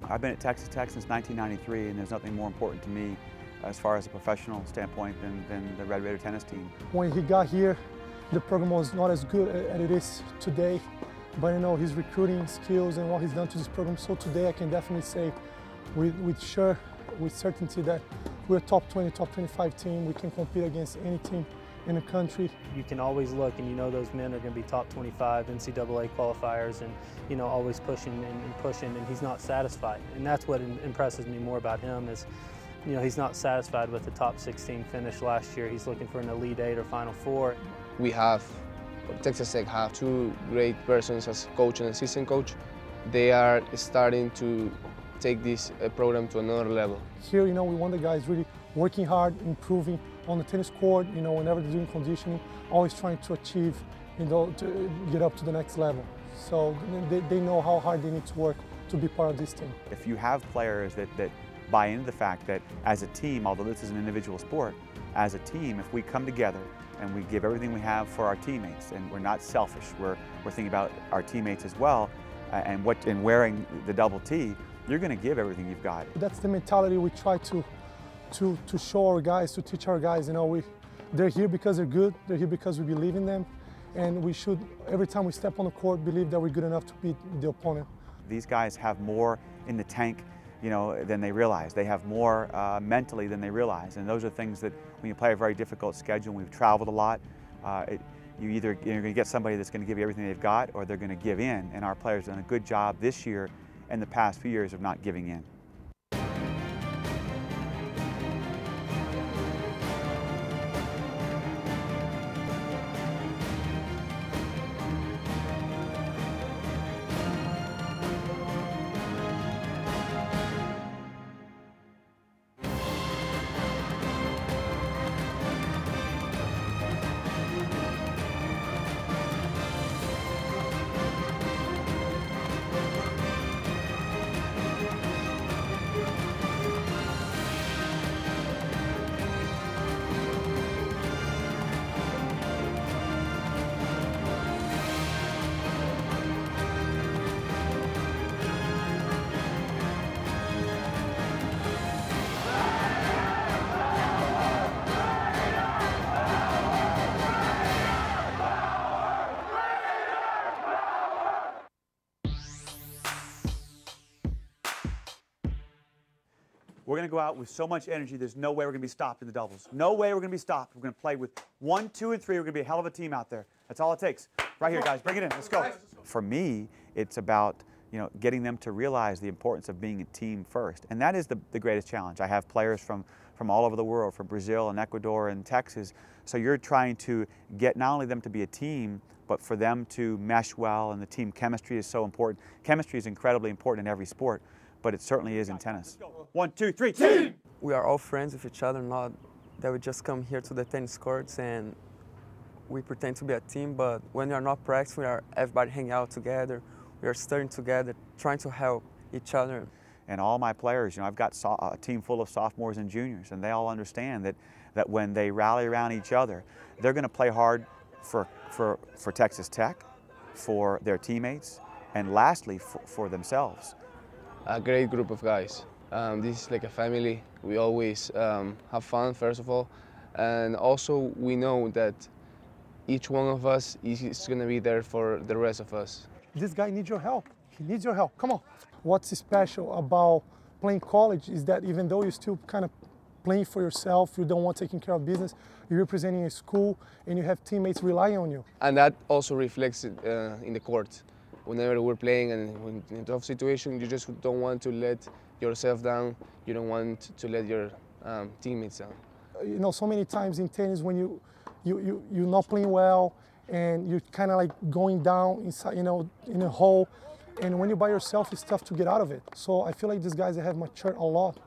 I've been at Texas Tech since 1993, and there's nothing more important to me as far as a professional standpoint than the Red Raider tennis team. When he got here, the program was not as good as it is today, but his recruiting skills and what he's done to this program. So today I can definitely say with certainty that we're a top 20, top 25 team. We can compete against any team in the country. You can always look and those men are going to be top 25 NCAA qualifiers and always pushing and pushing, and he's not satisfied. And that's what impresses me more about him is he's not satisfied with the top 16 finish last year. He's looking for an Elite 8 or Final Four. Texas Tech have two great persons as coach and assistant coach. They are starting to take this program to another level. Here, we want the guys really working hard, improving on the tennis court, whenever they're doing conditioning, always trying to achieve, to get up to the next level. So they know how hard they need to work to be part of this team. If you have players that buy into the fact that as a team, although this is an individual sport, as a team, if we come together and we give everything we have for our teammates, and we're not selfish, we're thinking about our teammates as well, and wearing the double T, you're going to give everything you've got. That's the mentality we try to show our guys, to teach our guys. They're here because they're good, they're here because we believe in them, and we should, every time we step on the court, believe that we're good enough to beat the opponent. These guys have more in the tank than they realize. They have more mentally than they realize, and those are things that when you play a very difficult schedule, we've traveled a lot, you're going to get somebody that's going to give you everything they've got, or they're going to give in, and our players have done a good job this year and the past few years of not giving in. We're going to go out with so much energy, there's no way we're going to be stopped in the doubles. No way we're going to be stopped. We're going to play with 1, 2, and 3. We're going to be a hell of a team out there. That's all it takes. Right here, guys. Bring it in. Let's go. For me, it's about getting them to realize the importance of being a team first. And that is the greatest challenge. I have players from all over the world, from Brazil and Ecuador and Texas. So you're trying to get not only them to be a team, but for them to mesh well, and the team chemistry is so important. Chemistry is incredibly important in every sport, but it certainly is in tennis. 1, 2, 3, team! We are all friends with each other, not that we just come here to the tennis courts and we pretend to be a team, but when we are not practicing, everybody hang out together, we are studying together, trying to help each other. And all my players, I've got a team full of sophomores and juniors, and they all understand that when they rally around each other, they're going to play hard for Texas Tech, for their teammates, and lastly, for themselves. A great group of guys. This is like a family. We always have fun, first of all, and also we know that each one of us is going to be there for the rest of us. This guy needs your help. He needs your help. Come on. What's special about playing college is that even though you're still kind of playing for yourself, you don't want taking care of business, you're representing a school and you have teammates relying on you. And that also reflects in the court. Whenever we're playing and when in a tough situation, you just don't want to let yourself down. You don't want to let your teammates down. So many times in tennis when you're not playing well and you're kind of like going down inside, in a hole. And when you're by yourself, it's tough to get out of it. So I feel like these guys have matured a lot,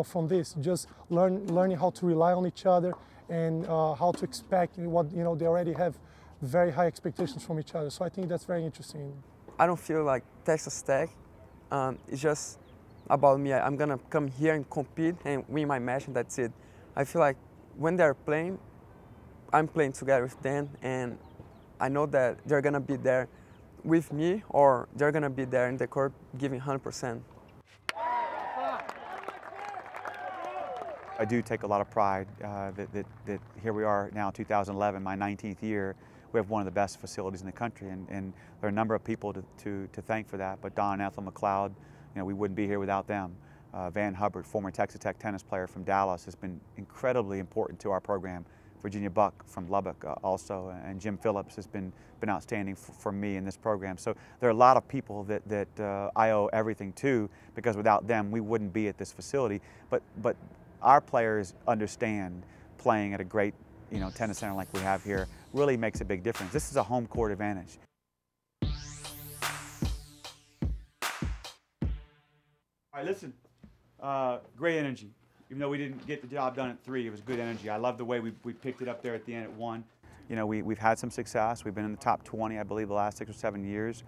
from this. Just learning how to rely on each other and how to expect what, they already have very high expectations from each other. So I think that's very interesting. I don't feel like Texas Tech. It's just about me. I'm gonna come here and compete and win my match, and that's it. I feel like when they're playing, I'm playing together with them, and I know that they're gonna be there with me, or they're gonna be there in the court giving 100%. I do take a lot of pride that here we are now, 2011, my 19th year. We have one of the best facilities in the country, and there are a number of people to thank for that. But Don and Ethel McLeod, we wouldn't be here without them. Van Hubbard, former Texas Tech tennis player from Dallas, has been incredibly important to our program. Virginia Buck from Lubbock also, and Jim Phillips has been outstanding for me in this program. So there are a lot of people that I owe everything to, because without them we wouldn't be at this facility. But our players understand playing at a great tennis center like we have here really makes a big difference. This is a home court advantage. All right, listen, great energy. Even though we didn't get the job done at 3, it was good energy. I love the way we picked it up there at the end at 1. We've had some success. We've been in the top 20, I believe, the last 6 or 7 years.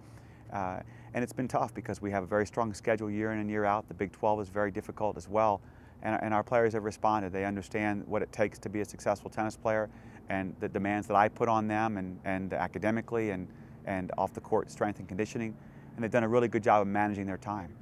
And it's been tough because we have a very strong schedule year in and year out. The Big 12 is very difficult as well. And our players have responded. They understand what it takes to be a successful tennis player and the demands that I put on them and academically and off the court strength and conditioning. And they've done a really good job of managing their time.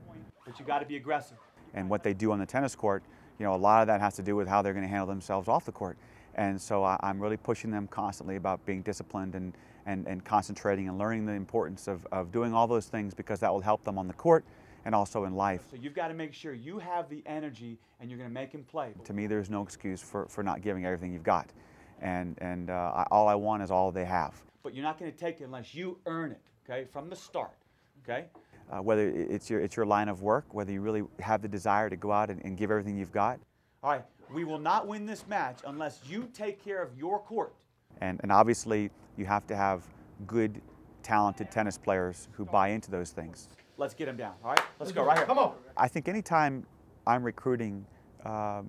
But you got to be aggressive. And what they do on the tennis court, a lot of that has to do with how they're going to handle themselves off the court. And so I'm really pushing them constantly about being disciplined and concentrating and learning the importance of doing all those things, because that will help them on the court and also in life. So you've got to make sure you have the energy and you're going to make him play. To me, there's no excuse for not giving everything you've got. And all I want is all they have. But you're not going to take it unless you earn it, okay, from the start, okay? Whether it's your line of work, whether you really have the desire to go out and give everything you've got. All right, we will not win this match unless you take care of your court. And obviously, you have to have good, talented tennis players who buy into those things. Let's get them down, all right? Let's go right here. Come on. I think anytime I'm recruiting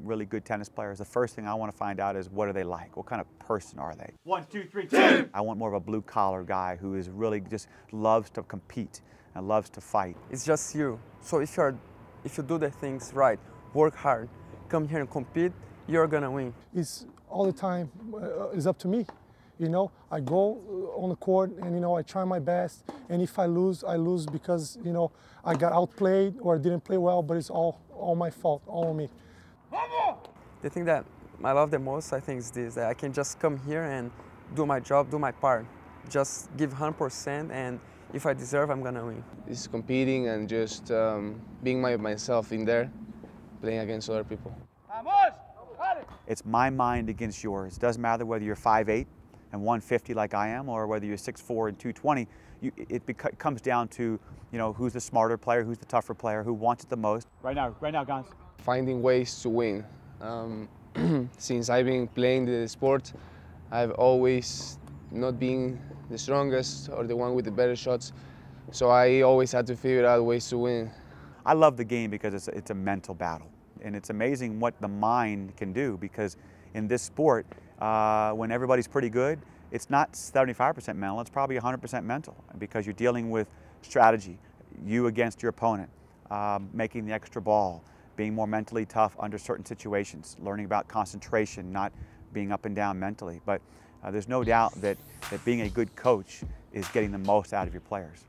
really good tennis players, the first thing I want to find out is, what are they like? What kind of person are they? 1, 2, 3, 2. I want more of a blue-collar guy who is really just loves to compete and loves to fight. It's just you. So if you do the things right, work hard, come here and compete, you're gonna win. It's all the time. It's up to me. I go on the court and I try my best. And if I lose, I lose because I got outplayed or I didn't play well. But it's all my fault, all on me. The thing that I love the most, I think, is this: that I can just come here and do my job, do my part, just give 100%, and if I deserve, I'm gonna win. It's competing and just being myself in there, playing against other people. It's my mind against yours. It doesn't matter whether you're 5'8" and 150 like I am, or whether you're 6'4" and 220. It comes down to who's the smarter player, who's the tougher player, who wants it the most. Right now, Gans. Finding ways to win. Since I've been playing the sport, I've always not been the strongest or the one with the better shots, so I always had to figure out ways to win. I love the game because it's a mental battle, and it's amazing what the mind can do, because in this sport, when everybody's pretty good, it's not 75% mental, it's probably 100% mental, because you're dealing with strategy, you against your opponent, making the extra ball, being more mentally tough under certain situations, learning about concentration, not being up and down mentally. But there's no doubt that being a good coach is getting the most out of your players.